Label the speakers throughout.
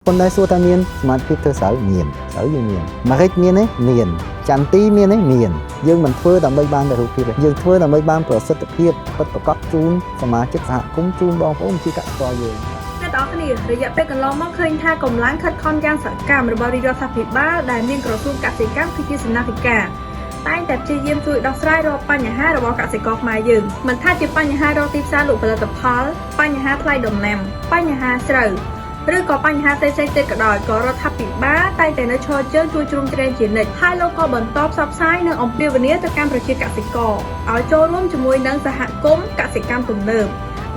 Speaker 1: ប៉ុន្តែសួរថាមានសមត្ថភាពធ្វើស្រូវមានស្រូវយើងមានម្រេចមានទេមានចន្ទទីមានទេមានយើងមិនធ្វើដើម្បីបានតែរូបភាពទេយើងធ្វើដើម្បីបានប្រសិទ្ធភាពពិតប្រាកដជូនសមាជិកសហគមន៍ជូនបងប្អូនជាកសិករយើង
Speaker 2: អ្នកទាំងអស់គ្នារយៈពេលកន្លងមកឃើញថាកម្លាំងខិតខំយ៉ាងសកម្មរបស់រាជរដ្ឋាភិបាលដែលមានក្រសួងកសិកម្មគឺជាសំណាក់វិការតែងតែព្យាយាមជួយដោះស្រាយរាល់បញ្ហារបស់កសិករខ្មែរយើងមិនថាជាបញ្ហារកទីផ្សារលក់ផលិតផលបញ្ហាថ្លៃដំណាំបញ្ហាស្រូវឬក៏បញ្ហាផ្សេងៗទៀតក៏ដោយក៏រដ្ឋាភិបាលតែងតែនៅឈរជើងជួយជ្រោមជ្រែងជានិច្ចហើយលោកក៏បន្តផ្សព្វផ្សាយនិងអំពាវនាវទៅកាន់ប្រជាកសិករឲ្យចូលរួមជាមួយនឹងសហគមន៍កសិកម្មទំនើប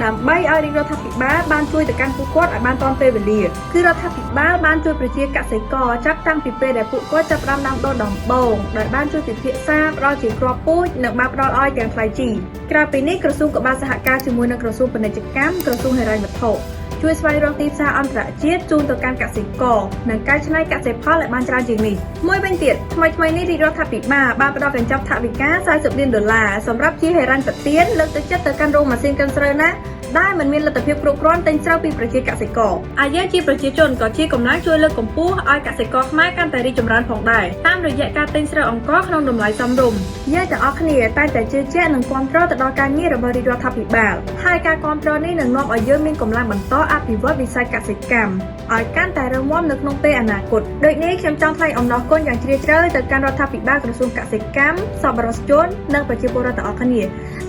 Speaker 2: ដើម្បីឲ្យរាជរដ្ឋាភិបាលបានជួយទៅកាន់ពួកគាត់ឲ្យបានទាន់ពេលវេលាគឺរដ្ឋាភិបាលបានជួយប្រជាកសិករចាប់តាំងពីពេលដែលពួកគាត់ចាប់ផ្ដើមដាំដុះដំបូងដោយបានជួយពិភាក្សាផ្ដល់ជាគ្រាប់ពូជនិងបានផ្ដល់ឲ្យទាំងថ្លៃជីក្រៅពីនេះក្រសួងក៏បានសហការជាមួយនឹងក្រសួងពាណិជ្ជកម្មក្រសួងហិរញ្ញវត្ថុជួយស្វែងរកទីផ្សារអន្តរជាតិជូនទៅកាន់កសិករនិងកែច្នៃកសិផលឲ្យបានច្រើនជាងនេះមួយវិញទៀតថ្មីនេះរាជរដ្ឋាភិបាលបានផ្ដល់កញ្ចប់ថវិកា$40 លានសម្រាប់ជាហិរញ្ញប្បទានលើកទឹកចិត្តទៅកាន់រោងម៉ាស៊ីនកិនស្រូវណាដែលមិនមានលទ្ធភាពគ្រប់គ្រាន់ទិញស្រូវពីប្រជាកសិករហើយយើងជាប្រជាជនក៏ជាកម្លាំងជួយលើកកម្ពស់ឲ្យកសិករខ្មែរកាន់តែរីកចម្រើនផងដែរតាមរយៈការទិញស្រូវអង្ករក្នុងតម្លៃសមរម្យយើងទាំងអស់គ្នាតែងតែជឿជាក់និងគាំទ្រទៅដល់ការងាររបស់រាជរដ្ឋាភិបាលហើយការគាំទ្រនេះនឹងនាំឲ្យយើងមានកម្លាំងបន្តអភិវឌ្ឍវិស័យកសិកម្មឲ្យកាន់តែរឹងមាំនៅក្នុងពេលអនាគតដូចនេះខ្ញុំចង់ថ្លែងអំណរគុណយ៉ាងជ្រាលជ្រៅទៅកាន់រដ្ឋាភិបាលក្រសួងកសិកម្មសប្បុរសជននិងប្រជាពលរដ្ឋទាំងអស់គ្នា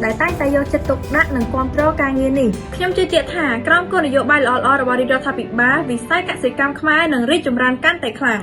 Speaker 2: ដែលតែងតែយកចិត្តទុកដាក់និងគាំទ្រការងារនេះខ្ញុំជឿជាក់ថាក្រោមគោលនយោបាយល្អៗរបស់រាជរដ្ឋាភិបាលវិស័យកសិកម្មខ្មែរនឹងរីកចម្រើនកាន់តែខ្លាំង